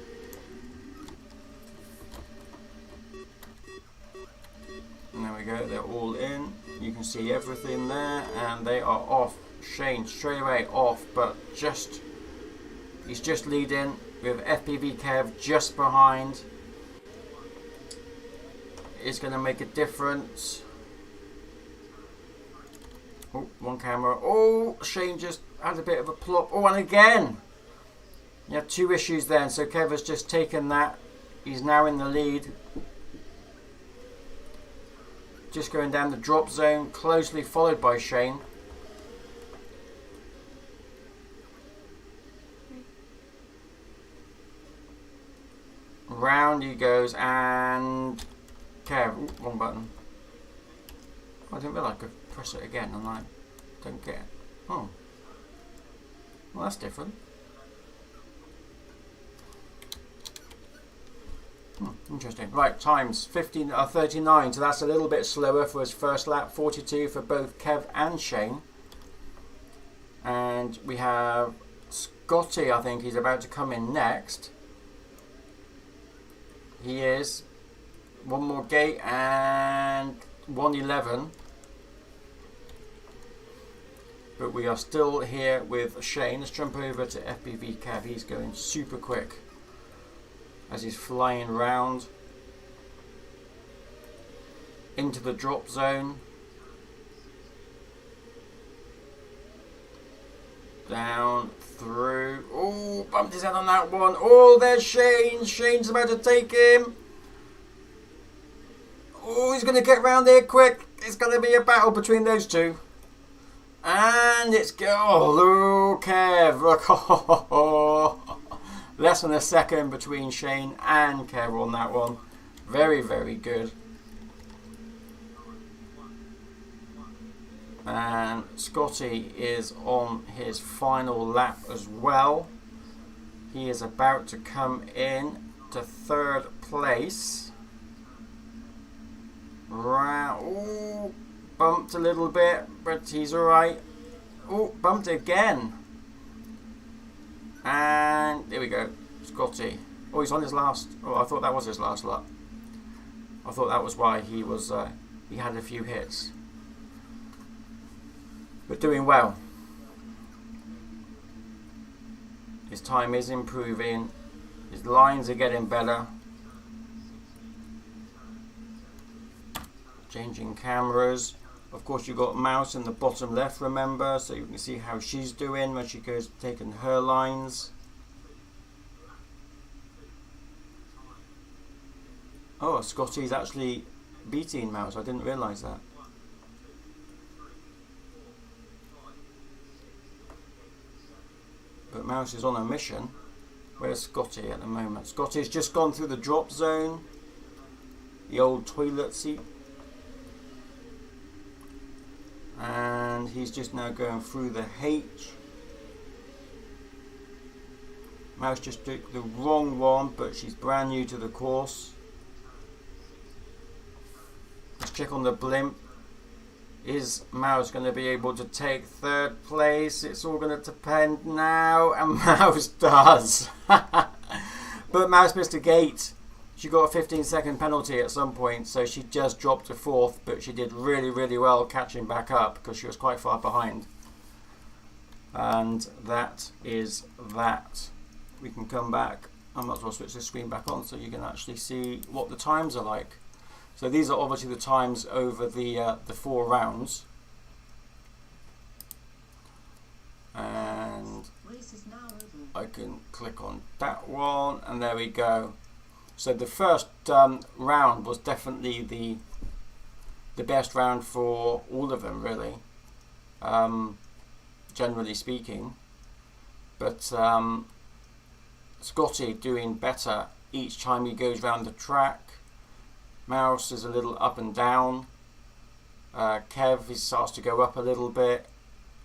And there we go, they're all in. You can see everything there, and they are off. Shane straight away off, but he's just leading with FPV Kev just behind. It's going to make a difference. Oh, one camera. Oh, Shane just had a bit of a plop. Oh, and again. You have 2 issues then. So Kev has just taken that. He's now in the lead. Just going down the drop zone, closely followed by Shane. Round he goes, and Kev, ooh, wrong button. I didn't realise I could press it again and I don't get it. Oh. Well, that's different. Interesting. Right, times 39, so that's a little bit slower for his first lap. 42 for both Kev and Shane. And we have Scotty, I think he's about to come in next. He is. One more gate and 1:11. But we are still here with Shane. Let's jump over to FPV Kev. He's going super quick as he's flying round into the drop zone. Down through. Oh, bumped his head on that one. Oh, there's Shane. Shane's about to take him. Oh, he's going to get round there quick. It's going to be a battle between those two. And it's look, Kev. Look, less than a second between Shane and Kev on that one. Very, very good. And Scotty is on his final lap as well. He is about to come in to 3rd place. Ooh, bumped a little bit, but he's alright. Oh, bumped again. And there we go, Scotty. Oh, he's on his last. Oh, I thought that was his last lap. I thought that was why he was. He had a few hits. But doing well. His time is improving. His lines are getting better. Changing cameras. Of course, you've got Mouse in the bottom left, remember, so you can see how she's doing when she goes taking her lines. Oh, Scotty's actually beating Mouse. I didn't realise that. But Mouse is on a mission. Where's Scotty at the moment? Scotty's just gone through the drop zone. The old toilet seat. And he's just now going through the H. Mouse just took the wrong one, but she's brand new to the course. Let's check on the blimp. Is Mouse going to be able to take third place? It's all going to depend now, and Mouse does. But Mouse missed a gate. She got a 15-second penalty at some point, so she just dropped to fourth, but she did really, really well catching back up because she was quite far behind. And that is that. We can come back. I might as well switch the screen back on so you can actually see what the times are like. So these are obviously the times over the 4 rounds. And I can click on that one, and there we go. So the first round was definitely the best round for all of them, really, generally speaking. But Scotty doing better each time he goes round the track. Mouse is a little up and down. Kev, he starts to go up a little bit,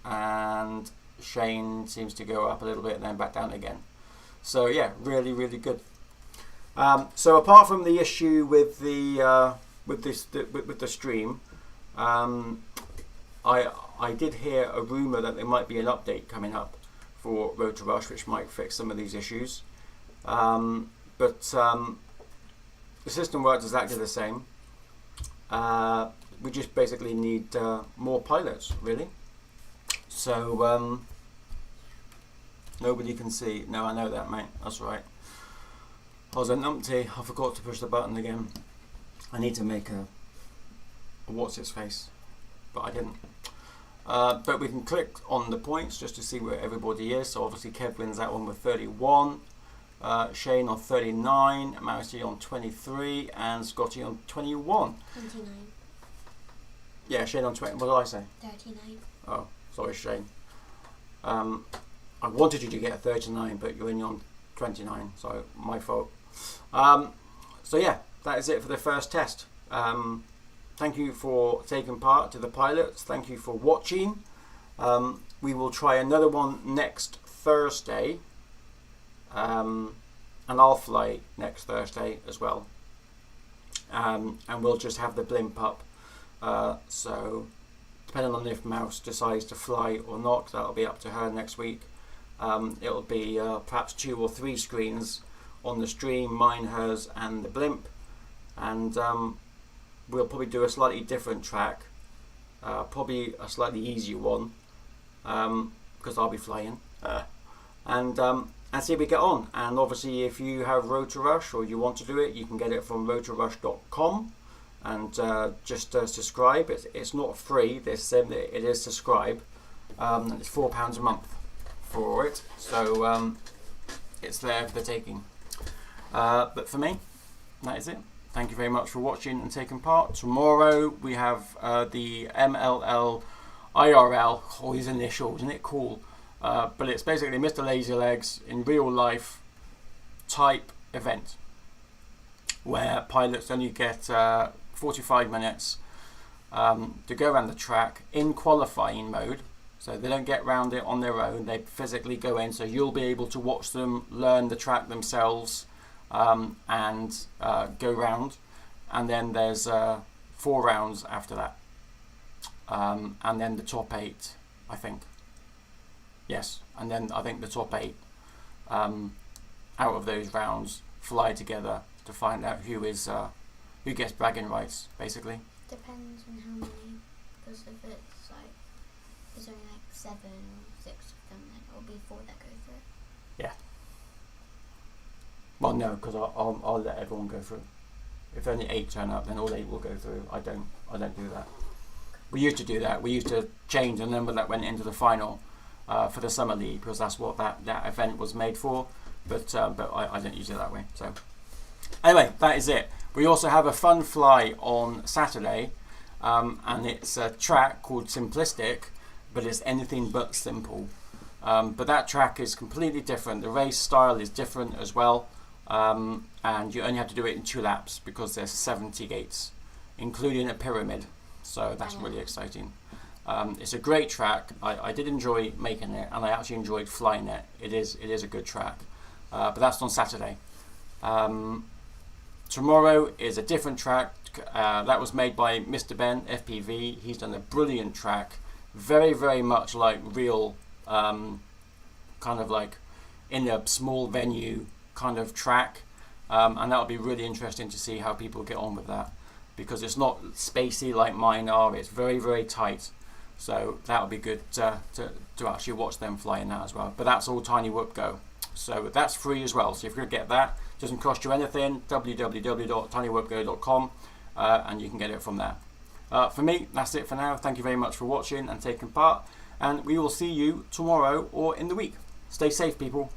and Shane seems to go up a little bit and then back down again. So yeah, really, really good. So apart from the issue with the stream, I did hear a rumor that there might be an update coming up for RotorRush, which might fix some of these issues. The system works exactly the same. We just basically need more pilots, really. So nobody can see. No, I know that, mate. That's right. I was a numpty. I forgot to push the button again. I need to make a what's its face, but I didn't. But we can click on the points just to see where everybody is. So obviously Kev wins that one with 31. Shane on 39, Mousy on 23, and Scotty on 21. 29. Yeah, Shane on 20. What did I say? 39. Oh, sorry, Shane. I wanted you to get a 39, but you're only on 29, so my fault. So yeah, that is it for the first test. Thank you for taking part to the pilots. Thank you for watching. We will try another one next Thursday. And I'll fly next Thursday as well, and we'll just have the blimp up, so depending on if Mouse decides to fly or not, that'll be up to her next week. It'll be perhaps 2 or 3 screens on the stream, mine, hers and the blimp, and we'll probably do a slightly different track, probably a slightly easier one, because I'll be flying, and see if we get on. And obviously if you have RotorRush or you want to do it, you can get it from rotorrush.com, and just subscribe. It's not free, it is subscribe, and it's £4 a month for it, so it's there for the taking. But for me, that is it. Thank you very much for watching and taking part. Tomorrow we have the MLL IRL, all these initials, isn't it cool? But it's basically Mr. Lazy Legs in real life type event where pilots only get 45 minutes to go around the track in qualifying mode. So they don't get round it on their own, they physically go in, so you'll be able to watch them learn the track themselves, and go round. And then there's 4 rounds after that, and then the top 8, I think. Yes, and then I think the top 8 out of those rounds fly together to find out who gets bragging rights, basically. Depends on how many, because if it's like there's only like 7 or 6 of them, then it'll be 4 that go through. Yeah. Well, no, because I'll let everyone go through. If only 8 turn up, then all 8 will go through. I don't do that. We used to do that. We used to change the number that went into the final. For the summer league, because that's what that event was made for, but I don't use it that way. So anyway, that is it. We also have a fun fly on Saturday, and it's a track called Simplistic, but it's anything but simple. But that track is completely different. The race style is different as well, and you only have to do it in 2 laps because there's 70 gates, including a pyramid. So that's really exciting. It's a great track. I did enjoy making it, and I actually enjoyed flying it. It is a good track, but that's on Saturday. Tomorrow is a different track. That was made by Mr. Ben, FPV. He's done a brilliant track, very, very much like real, kind of like in a small venue kind of track, and that'll be really interesting to see how people get on with that, because it's not spacey like mine are. It's very, very tight, so that'll be good to actually watch them flying that as well. But that's all Tiny Whoop Go, so that's free as well. So if you're gonna get that, it doesn't cost you anything. www.tinywhoopgo.com, and you can get it from there. For me, that's it for now. Thank you very much for watching and taking part, and we will see you tomorrow or in the week. Stay safe, people.